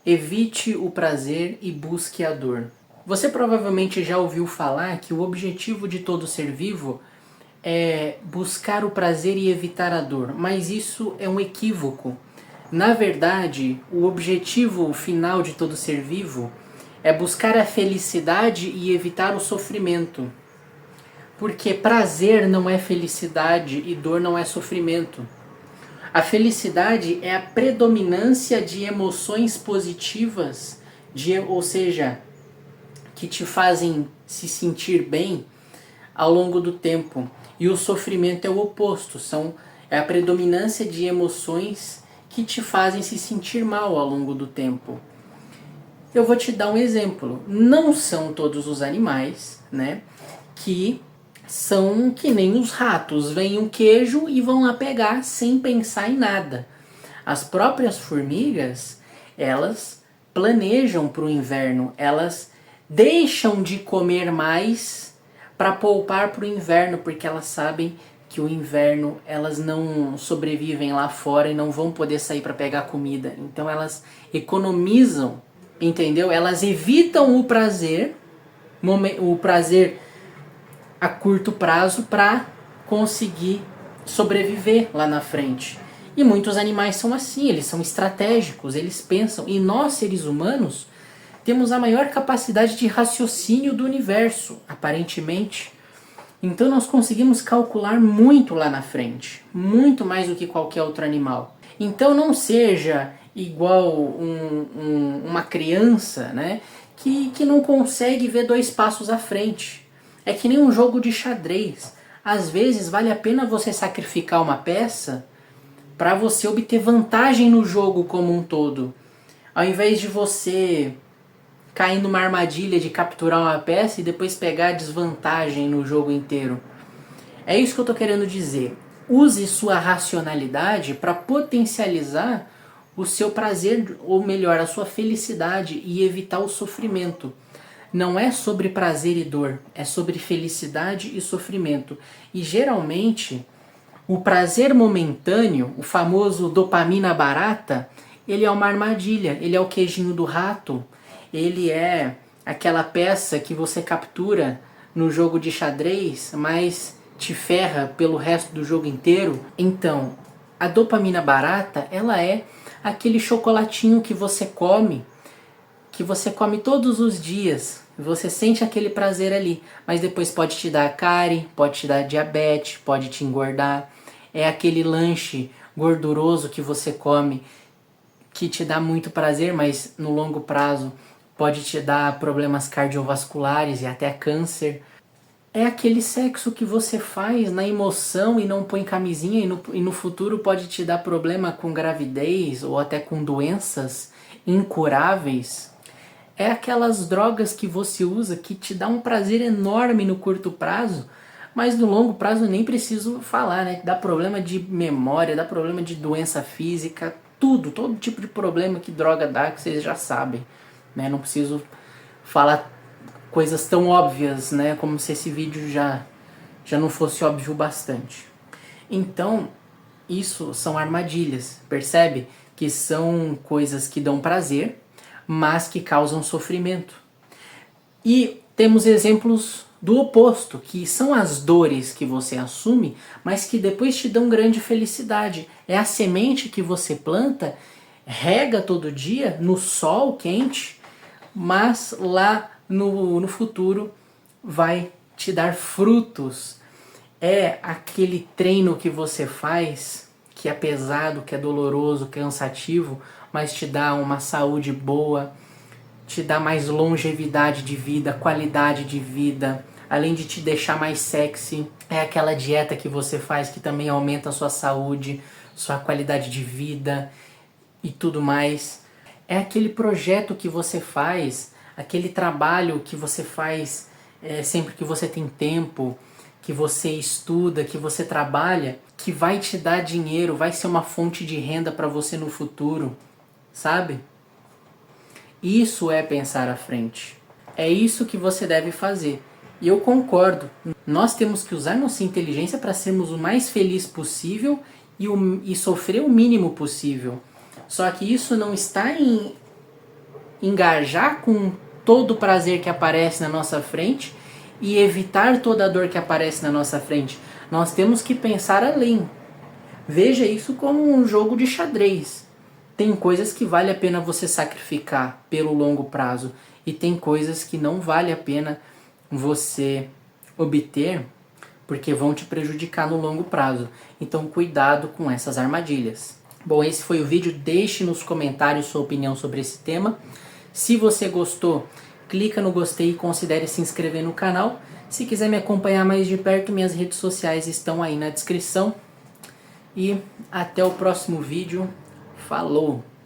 Evite o prazer e busque a dor. Você provavelmente já ouviu falar que o objetivo de todo ser vivo é buscar o prazer e evitar a dor, mas isso é um equívoco. Na verdade, o objetivo final de todo ser vivo é buscar a felicidade e evitar o sofrimento. Porque prazer não é felicidade e dor não é sofrimento. A felicidade é a predominância de emoções positivas, ou seja, que te fazem se sentir bem ao longo do tempo. E o sofrimento é o oposto, é a predominância de emoções que te fazem se sentir mal ao longo do tempo. Eu vou te dar um exemplo. Não são todos os animais, né, que são que nem os ratos, vem um queijo e vão lá pegar sem pensar em nada. As próprias formigas, elas planejam para o inverno, elas deixam de comer mais para poupar para o inverno, porque elas sabem que o inverno elas não sobrevivem lá fora e não vão poder sair para pegar comida. Então elas economizam, entendeu? Elas evitam o prazer a curto prazo para conseguir sobreviver lá na frente. E muitos animais são assim, eles são estratégicos, eles pensam. E nós, seres humanos, temos a maior capacidade de raciocínio do universo, aparentemente. Então nós conseguimos calcular muito lá na frente, muito mais do que qualquer outro animal. Então não seja igual uma criança, né, que não consegue ver 2 passos à frente. É que nem um jogo de xadrez. Às vezes vale a pena você sacrificar uma peça para você obter vantagem no jogo como um todo. Ao invés de você cair numa armadilha de capturar uma peça e depois pegar desvantagem no jogo inteiro. É isso que eu estou querendo dizer. Use sua racionalidade para potencializar o seu prazer, ou melhor, a sua felicidade e evitar o sofrimento. Não é sobre prazer e dor, é sobre felicidade e sofrimento. E geralmente, o prazer momentâneo, o famoso dopamina barata, ele é uma armadilha, ele é o queijinho do rato, ele é aquela peça que você captura no jogo de xadrez, mas te ferra pelo resto do jogo inteiro. Então, a dopamina barata, ela é aquele chocolatinho que você come todos os dias. Você sente aquele prazer ali, mas depois pode te dar cárie, pode te dar diabetes, pode te engordar. É aquele lanche gorduroso que você come que te dá muito prazer, mas no longo prazo pode te dar problemas cardiovasculares e até câncer. É aquele sexo que você faz na emoção e não põe camisinha e no futuro pode te dar problema com gravidez ou até com doenças incuráveis. É aquelas drogas que você usa que te dá um prazer enorme no curto prazo, mas no longo prazo nem preciso falar, né? Dá problema de memória, dá problema de doença física, todo tipo de problema que droga dá que vocês já sabem, né? Não preciso falar coisas tão óbvias, né? Como se esse vídeo já não fosse óbvio bastante. Então, isso são armadilhas, percebe? Que são coisas que dão prazer, mas que causam sofrimento. E temos exemplos do oposto, que são as dores que você assume, mas que depois te dão grande felicidade. É a semente que você planta, rega todo dia, no sol quente, mas lá no futuro vai te dar frutos. É aquele treino que você faz, que é pesado, que é doloroso, cansativo, mas te dá uma saúde boa, te dá mais longevidade de vida, qualidade de vida, além de te deixar mais sexy. É aquela dieta que você faz que também aumenta a sua saúde, sua qualidade de vida e tudo mais. É aquele projeto que você faz, aquele trabalho que você faz sempre que você tem tempo, que você estuda, que você trabalha, que vai te dar dinheiro, vai ser uma fonte de renda para você no futuro, sabe? Isso é pensar à frente. É isso que você deve fazer. E eu concordo. Nós temos que usar nossa inteligência para sermos o mais feliz possível e sofrer o mínimo possível. Só que isso não está engajar com todo o prazer que aparece na nossa frente e evitar toda a dor que aparece na nossa frente. Nós temos que pensar além. Veja isso como um jogo de xadrez. Tem coisas que vale a pena você sacrificar pelo longo prazo e tem coisas que não vale a pena você obter porque vão te prejudicar no longo prazo. Então cuidado com essas armadilhas. Bom, esse foi o vídeo. Deixe nos comentários sua opinião sobre esse tema. Se você gostou, clica no gostei e considere se inscrever no canal. Se quiser me acompanhar mais de perto, minhas redes sociais estão aí na descrição. E até o próximo vídeo. Falou!